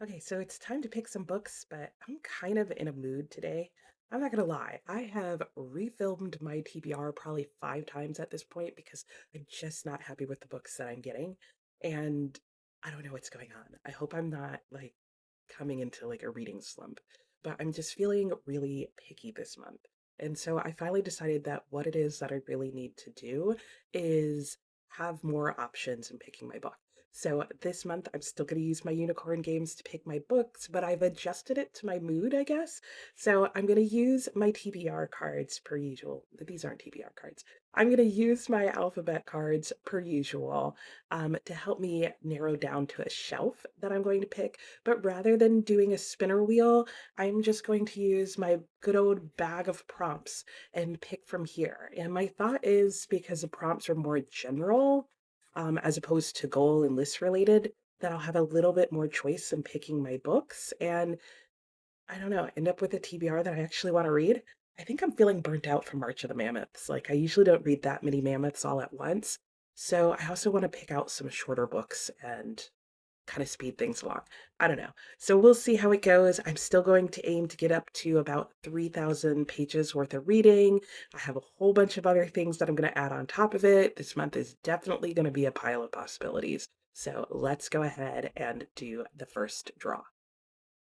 Okay, so it's time to pick some books, but I'm kind of in a mood today. I'm not gonna lie, I have refilmed my TBR probably 5 times at this point because I'm just not happy with the books that I'm getting. And I don't know what's going on. I hope I'm not like coming into like a reading slump, but I'm just feeling really picky this month. And so I finally decided that what it is that I really need to do is have more options in picking my book. So this month, I'm still going to use my unicorn games to pick my books, but I've adjusted it to my mood, I guess. So I'm going to use my TBR cards per usual. These aren't TBR cards. I'm going to use my alphabet cards per usual to help me narrow down to a shelf that I'm going to pick. But rather than doing a spinner wheel, I'm just going to use my good old bag of prompts and pick from here. And my thought is because the prompts are more general, as opposed to goal and list related, that I'll have a little bit more choice in picking my books and I don't know, end up with a TBR that I actually want to read. I think I'm feeling burnt out from March of the Mammoths. Like, I usually don't read that many mammoths all at once. So I also want to pick out some shorter books and kind of speed things along. I don't know. So we'll see how it goes. I'm still going to aim to get up to about 3,000 pages worth of reading. I have a whole bunch of other things that I'm going to add on top of it. This month is definitely going to be a pile of possibilities. So let's go ahead and do the first draw.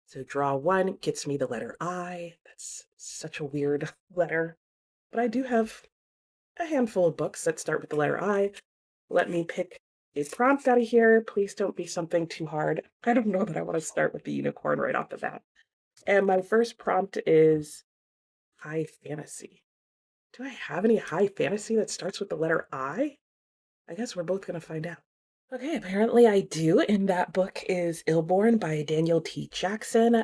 So draw one gets me the letter I. That's such a weird letter. But I do have a handful of books that start with the letter I. Let me pick a prompt out of here. Please don't be something too hard. I don't know that I want to start with the unicorn right off the bat. And my first prompt is high fantasy. Do I have any high fantasy that starts with the letter I? I guess we're both going to find out. Okay, apparently I do, and that book is Illborn by Daniel T. Jackson.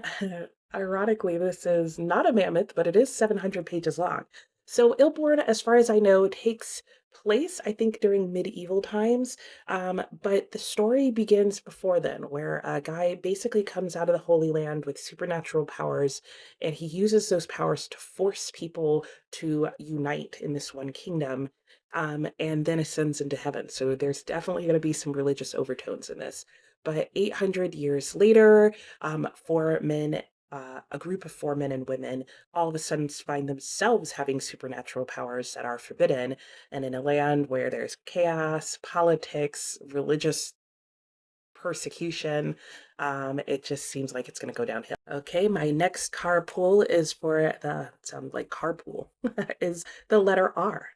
Ironically, this is not a mammoth, but it is 700 pages long. So Illborn, as far as I know, takes place, I think, during medieval times, but the story begins before then, where a guy basically comes out of the Holy Land with supernatural powers, and he uses those powers to force people to unite in this one kingdom and then ascends into heaven. So there's definitely going to be some religious overtones in this. But 800 years later, four men, a group of four men and women, all of a sudden find themselves having supernatural powers that are forbidden. And in a land where there's chaos, politics, religious persecution, it just seems like it's going to go downhill. Okay, my next carpool is for the, sounds like carpool, is the letter R.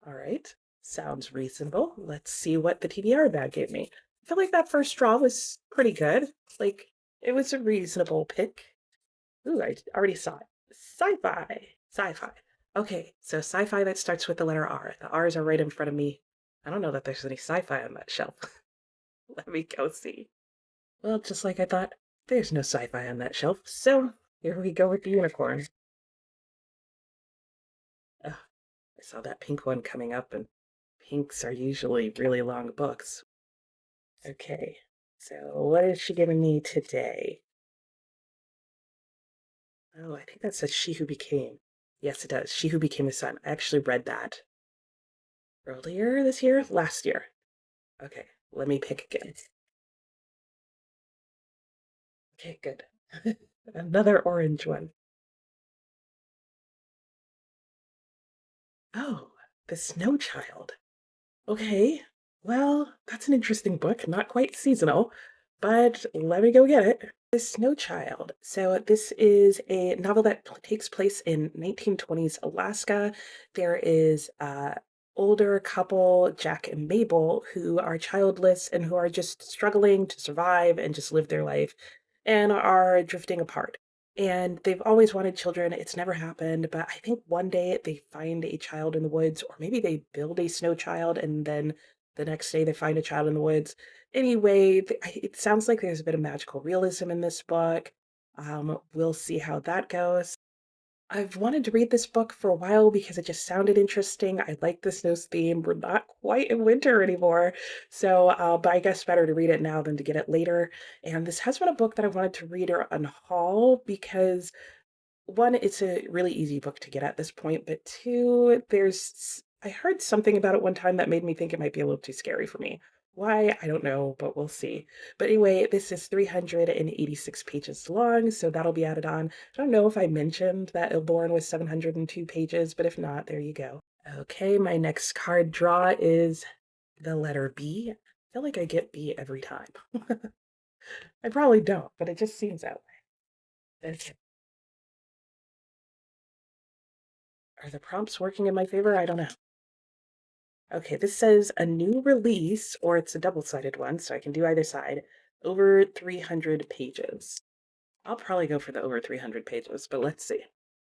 All right. Sounds reasonable. Let's see what the TBR bag gave me. I feel like that first draw was pretty good. Like, it was a reasonable pick. Ooh, I already saw it. Sci-fi. Sci-fi. Okay, so sci-fi that starts with the letter R. The R's are right in front of me. I don't know that there's any sci-fi on that shelf. Let me go see. Well, just like I thought, there's no sci-fi on that shelf. So here we go with the unicorn. Ugh, I saw that pink one coming up, and pinks are usually really long books. Okay, so what is she giving me today? Oh, I think that says She Who Became. Yes, it does. She Who Became the Sun. I actually read that earlier this year, last year. Okay, let me pick again. Okay, good. Another orange one. Oh, The Snow Child. Okay, well, that's an interesting book. Not quite seasonal, but let me go get it. The Snow Child. So this is a novel that takes place in 1920s Alaska. There is a older couple, Jack and Mabel, who are childless and who are just struggling to survive and just live their life and are drifting apart. And they've always wanted children. It's never happened, but I think one day they find a child in the woods, or maybe they build a snow child and then the next day they find a child in the woods. Anyway, it sounds like there's a bit of magical realism in this book. We'll see how that goes. I've wanted to read this book for a while because it just sounded interesting. I like the snow theme. We're not quite in winter anymore. So, but I guess better to read it now than to get it later. And this has been a book that I wanted to read or unhaul because one, it's a really easy book to get at this point, but two, I heard something about it one time that made me think it might be a little too scary for me. Why? I don't know, but we'll see. But anyway, this is 386 pages long, so that'll be added on. I don't know if I mentioned that Illborn was 702 pages, but if not, there you go. Okay, my next card draw is the letter B. I feel like I get B every time. I probably don't, but it just seems that way. Okay. Are the prompts working in my favor? I don't know. Okay, this says a new release, or it's a double-sided one, so I can do either side, over 300 pages. I'll probably go for the over 300 pages, but let's see.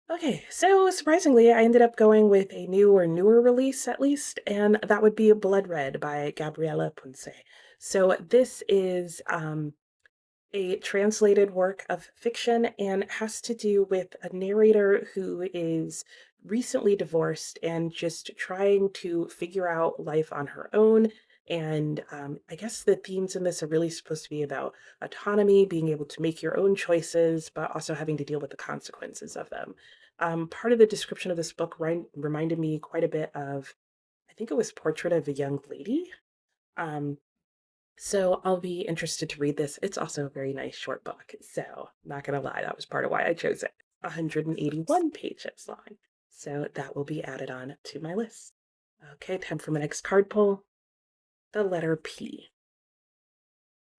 Okay, so surprisingly, I ended up going with a new or newer release at least, and that would be Blood Red by Gabriela Ponce. So this is a translated work of fiction and has to do with a narrator who is recently divorced and just trying to figure out life on her own. And I guess the themes in this are really supposed to be about autonomy, being able to make your own choices, but also having to deal with the consequences of them. Part of the description of this book reminded me quite a bit of, I think it was Portrait of a Young Lady. Um, so I'll be interested to read this. It's also a very nice short book. So not gonna lie, that was part of why I chose it. 181 pages long. So that will be added on to my list. Okay, time for my next card pull. The letter P.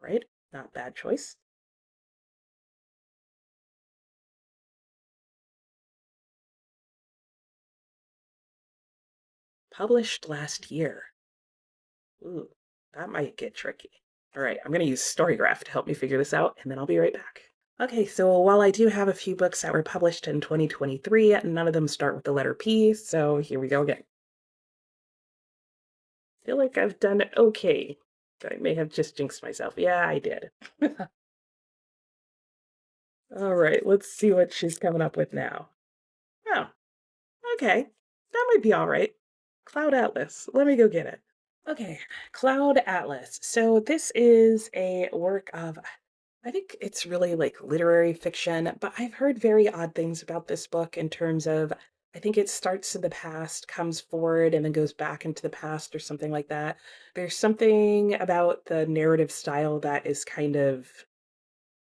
Right? Not bad choice. Published last year. Ooh, that might get tricky. All right, I'm gonna use Storygraph to help me figure this out, and then I'll be right back. Okay, so while I do have a few books that were published in 2023, none of them start with the letter P, so here we go again. Feel like I've done okay, but I may have just jinxed myself. Yeah, I did. All right, let's see what she's coming up with now. Oh, okay. That might be all right. Cloud Atlas. Let me go get it. Okay, Cloud Atlas. So this is a work of, I think it's really like literary fiction, but I've heard very odd things about this book in terms of, I think it starts in the past, comes forward, and then goes back into the past or something like that. There's something about the narrative style that is kind of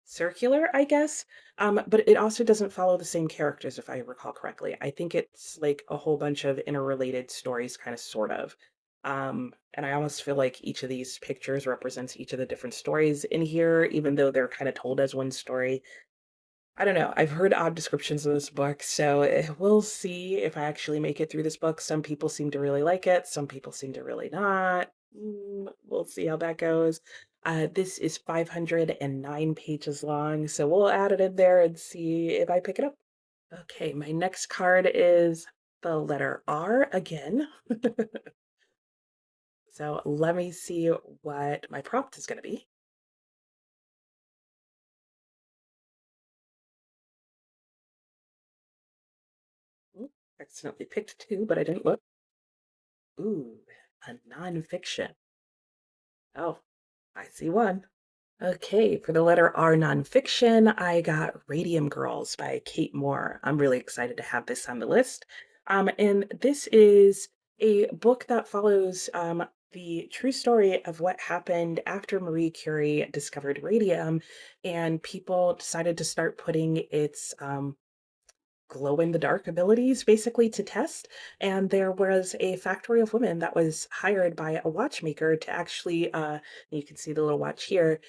circular, I guess. But it also doesn't follow the same characters, if I recall correctly. I think it's like a whole bunch of interrelated stories, kind of, sort of. And I almost feel like each of these pictures represents each of the different stories in here, even though they're kind of told as one story. I don't know. I've heard odd descriptions of this book, so we'll see if I actually make it through this book. Some people seem to really like it, some people seem to really not. We'll see how that goes. This is 509 pages long, so we'll add it in there and see if I pick it up. Okay, my next card is the letter R again. So let me see what my prompt is going to be. Ooh, accidentally picked two, but I didn't look. Ooh, a nonfiction. Oh, I see one. Okay, for the letter R nonfiction, I got Radium Girls by Kate Moore. I'm really excited to have this on the list. And this is a book that follows the true story of what happened after Marie Curie discovered radium, and people decided to start putting its glow in the dark abilities basically to test. And there was a factory of women that was hired by a watchmaker to actually, you can see the little watch here,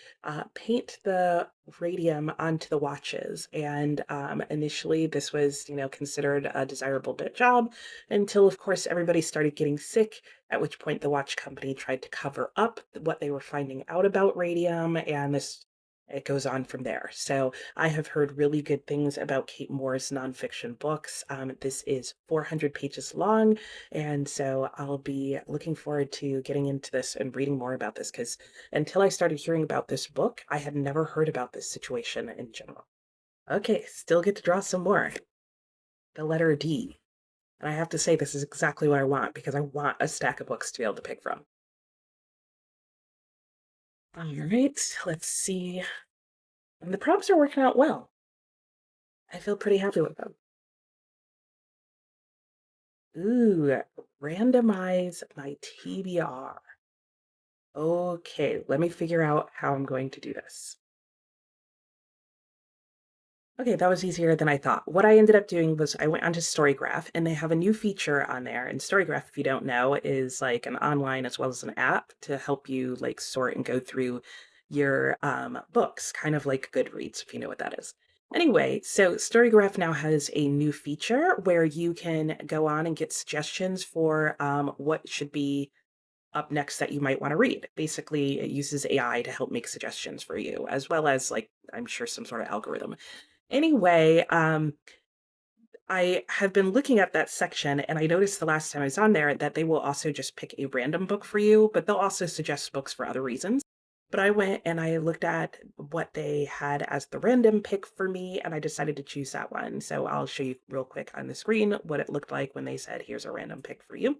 paint the radium onto the watches. And initially, this was, considered a desirable job until, of course, everybody started getting sick. At which point, the watch company tried to cover up what they were finding out about radium, and this it goes on from there. So I have heard really good things about Kate Moore's nonfiction books. This is 400 pages long, and so I'll be looking forward to getting into this and reading more about this because until I started hearing about this book, I had never heard about this situation in general. Okay, still get to draw some more. The letter D. And I have to say, this is exactly what I want because I want a stack of books to be able to pick from. All right, let's see. And the prompts are working out well. I feel pretty happy with them. Ooh, randomize my TBR. Okay, let me figure out how I'm going to do this. Okay, that was easier than I thought. What I ended up doing was I went onto Storygraph and they have a new feature on there. And Storygraph, if you don't know, is like an online as well as an app to help you like sort and go through your books, kind of like Goodreads, if you know what that is. Anyway, so Storygraph now has a new feature where you can go on and get suggestions for what should be up next that you might want to read. Basically, it uses AI to help make suggestions for you, as well as like I'm sure some sort of algorithm. Anyway, I have been looking at that section and I noticed the last time I was on there that they will also just pick a random book for you, but they'll also suggest books for other reasons. But I went and I looked at what they had as the random pick for me and I decided to choose that one. So I'll show you real quick on the screen what it looked like when they said, here's a random pick for you.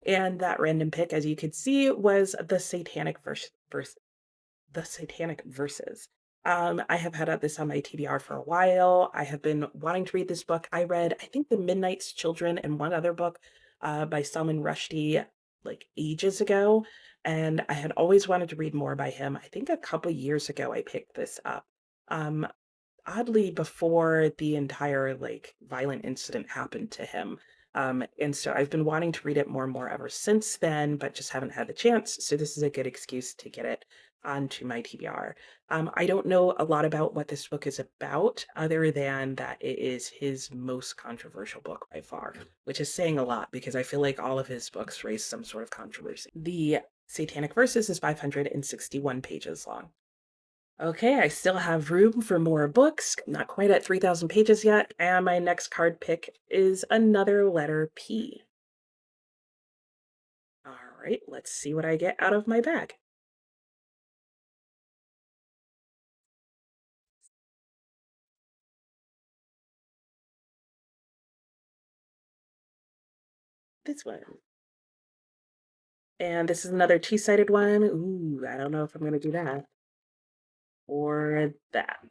And that random pick, as you could see, was the Satanic Verses. I have had this on my TBR for a while. I have been wanting to read this book. I read, I think, The Midnight's Children and one other book by Salman Rushdie like ages ago. And I had always wanted to read more by him. I think a couple years ago I picked this up. Um, Oddly before the entire like violent incident happened to him. And so I've been wanting to read it more and more ever since then, but just haven't had the chance. So this is a good excuse to get it onto my TBR. I don't know a lot about what this book is about, other than that it is his most controversial book by far, which is saying a lot because I feel like all of his books raise some sort of controversy. The Satanic Verses is 561 pages long. Okay, I still have room for more books. Not quite at 3,000 pages yet. And my next card pick is another letter P. All right, let's see what I get out of my bag. This one. And this is another two-sided one. Ooh, I don't know if I'm going to do that. Or that.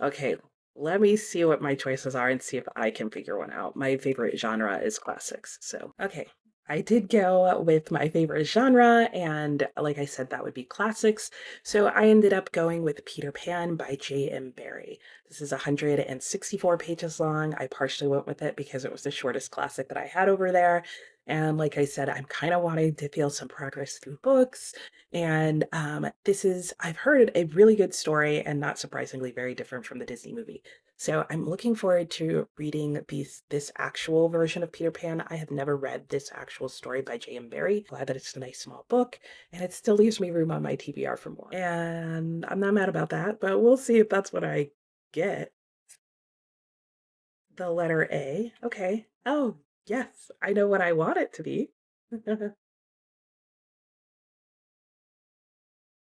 Okay, let me see what my choices are and see if I can figure one out. My favorite genre is classics. So, okay. I did go with my favorite genre, and like I said, that would be classics. So I ended up going with Peter Pan by J.M. Barrie. This is 164 pages long. I partially went with it because it was the shortest classic that I had over there. And like I said, I'm kind of wanting to feel some progress through books. And this is, I've heard a really good story and not surprisingly very different from the Disney movie. So I'm looking forward to reading this actual version of Peter Pan. I have never read this actual story by J.M. Barrie. Glad that it's a nice small book and it still leaves me room on my TBR for more. And I'm not mad about that, but we'll see if that's what I get. The letter A. Okay. Oh, yes. I know what I want it to be.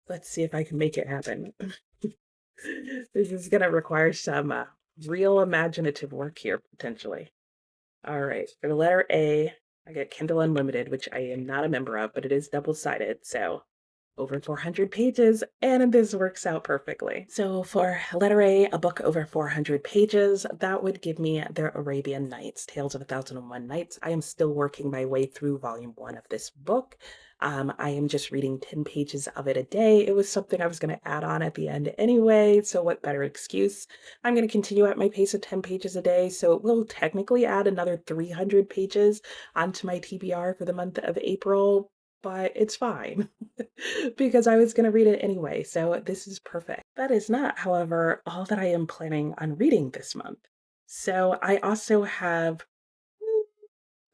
Let's see if I can make it happen. This is going to require some real imaginative work here, potentially. All right, for the letter A, I get Kindle Unlimited, which I am not a member of, but it is double-sided, so over 400 pages, and this works out perfectly. So for letter A, a book over 400 pages, that would give me The Arabian Nights, Tales of 1001 Nights. I am still working my way through volume 1 of this book. I am just reading 10 pages of it a day. It was something I was going to add on at the end anyway, so what better excuse? I'm going to continue at my pace of 10 pages a day, so it will technically add another 300 pages onto my TBR for the month of April, but it's fine because I was going to read it anyway, so this is perfect. That is not, however, all that I am planning on reading this month. So I also have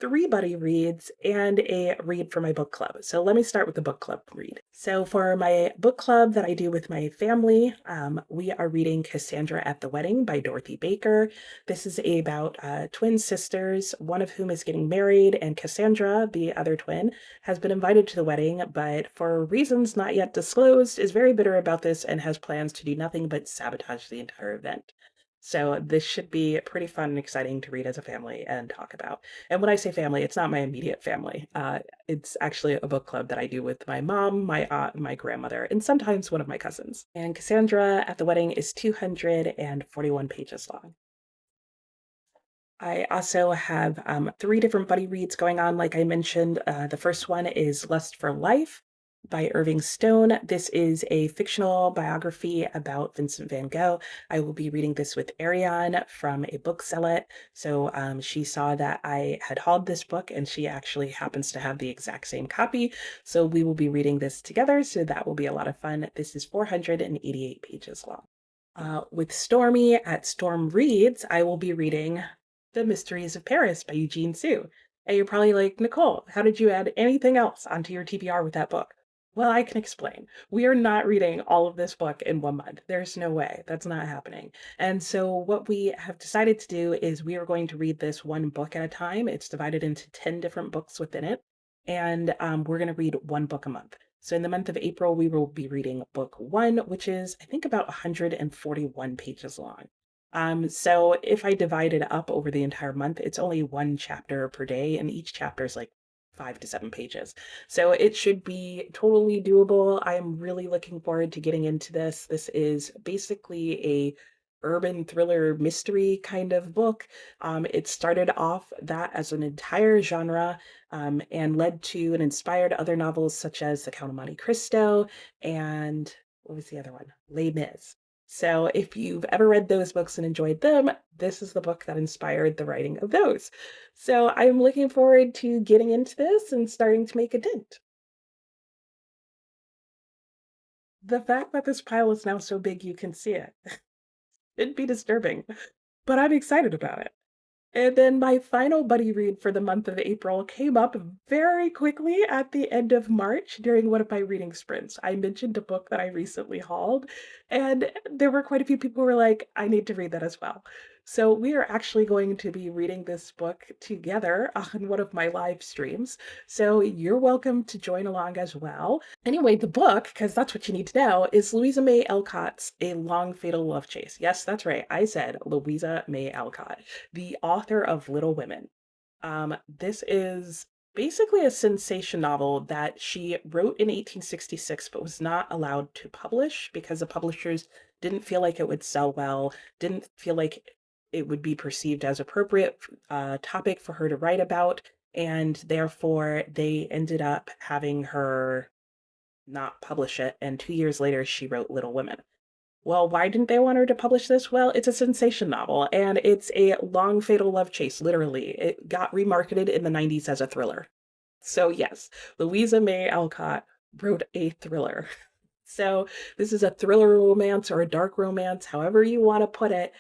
3 buddy reads and a read for my book club. So let me start with the book club read. So for my book club that I do with my family, we are reading Cassandra at the Wedding by Dorothy Baker. This is about twin sisters, one of whom is getting married, and Cassandra, the other twin, has been invited to the wedding, but for reasons not yet disclosed, is very bitter about this and has plans to do nothing but sabotage the entire event. So this should be pretty fun and exciting to read as a family and talk about. And when I say family, it's not my immediate family. It's actually a book club that I do with my mom, my aunt, my grandmother, and sometimes one of my cousins. And Cassandra at the Wedding is 241 pages long. I also have 3 different buddy reads going on, like I mentioned. The first one is Lust for Life. by Irving Stone. This is a fictional biography about Vincent van Gogh. I will be reading this with Erion from a book zealot. So she saw that I had hauled this book and she actually happens to have the exact same copy. So we will be reading this together. So that will be a lot of fun. This is 488 pages long. With Stormi at Storm Reads, I will be reading The Mysteries of Paris by Eugene Sue. And you're probably like, Nicole, how did you add anything else onto your TBR with that book? Well, I can explain. We are not reading all of this book in 1 month. There's no way. That's not happening. And so, what we have decided to do is we are going to read this one book at a time. It's divided into 10 different books within it. And we're going to read one book a month. So, in the month of April, we will be reading book one, which is, I think, about 141 pages long. So if I divide it up over the entire month, it's only one chapter per day, and each chapter is like 5 to 7 pages. So it should be totally doable. I am really looking forward to getting into this. This is basically a urban thriller mystery kind of book. It started off that as an entire genre and led to and inspired other novels such as The Count of Monte Cristo and what was the other one? Les Mis. So if you've ever read those books and enjoyed them, this is the book that inspired the writing of those. So I'm looking forward to getting into this and starting to make a dent. The fact that this pile is now so big you can see it, it'd be disturbing, but I'm excited about it. And then my final buddy read for the month of April came up very quickly at the end of March during one of my reading sprints. I mentioned a book that I recently hauled, and there were quite a few people who were like, I need to read that as well. So we are actually going to be reading this book together on one of my live streams. So you're welcome to join along as well. Anyway, the book, because that's what you need to know, is Louisa May Alcott's A Long Fatal Love Chase. Yes, that's right. I said Louisa May Alcott, the author of Little Women. This is basically a sensation novel that she wrote in 1866 but was not allowed to publish because the publishers didn't feel like it would sell well, didn't feel like it would be perceived as appropriate topic for her to write about, and therefore they ended up having her not publish it. And 2 years later, she wrote Little Women. Well, why didn't they want her to publish this? Well, it's a sensation novel and it's a long fatal love chase, literally. It got remarketed in the 90s as a thriller. So, yes, Louisa May Alcott wrote a thriller. So, this is a thriller romance or a dark romance, however you want to put it.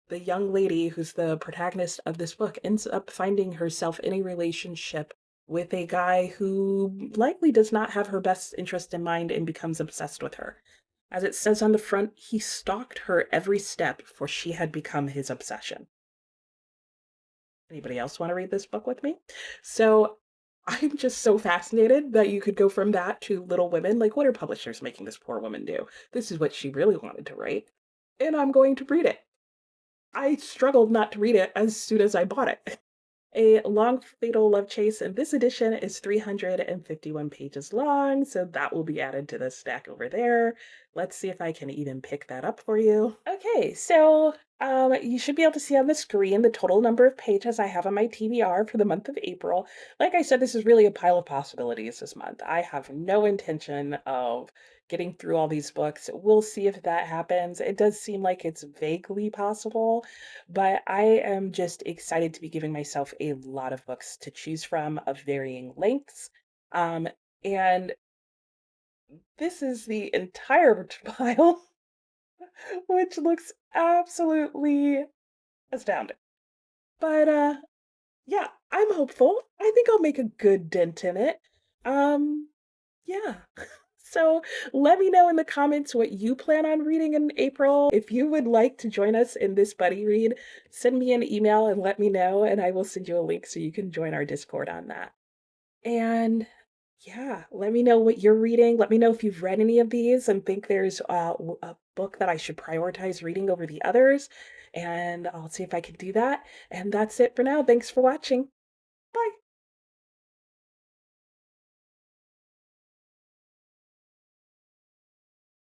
The young lady who's the protagonist of this book ends up finding herself in a relationship with a guy who likely does not have her best interest in mind and becomes obsessed with her. As it says on the front, he stalked her every step, for she had become his obsession. Anybody else want to read this book with me? So I'm just so fascinated that you could go from that to Little Women. Like, what are publishers making this poor woman do? This is what she really wanted to write. And I'm going to read it. I struggled not to read it as soon as I bought it. A Long Fatal Love Chase in this edition is 351 pages long, so that will be added to the stack over there. Let's see if I can even pick that up for you. Okay, so you should be able to see on the screen the total number of pages I have on my TBR for the month of April. Like I said, this is really a pile of possibilities this month. I have no intention of getting through all these books. We'll see if that happens. It does seem like it's vaguely possible, but I am just excited to be giving myself a lot of books to choose from of varying lengths. Um, and this is the entire pile, which looks absolutely astounding. But yeah, I'm hopeful. I think I'll make a good dent in it. Yeah. So let me know in the comments what you plan on reading in April. If you would like to join us in this buddy read, send me an email and let me know, and I will send you a link so you can join our Discord on that. And yeah, let me know what you're reading. Let me know if you've read any of these and think there's a book that I should prioritize reading over the others. And I'll see if I can do that. And that's it for now. Thanks for watching.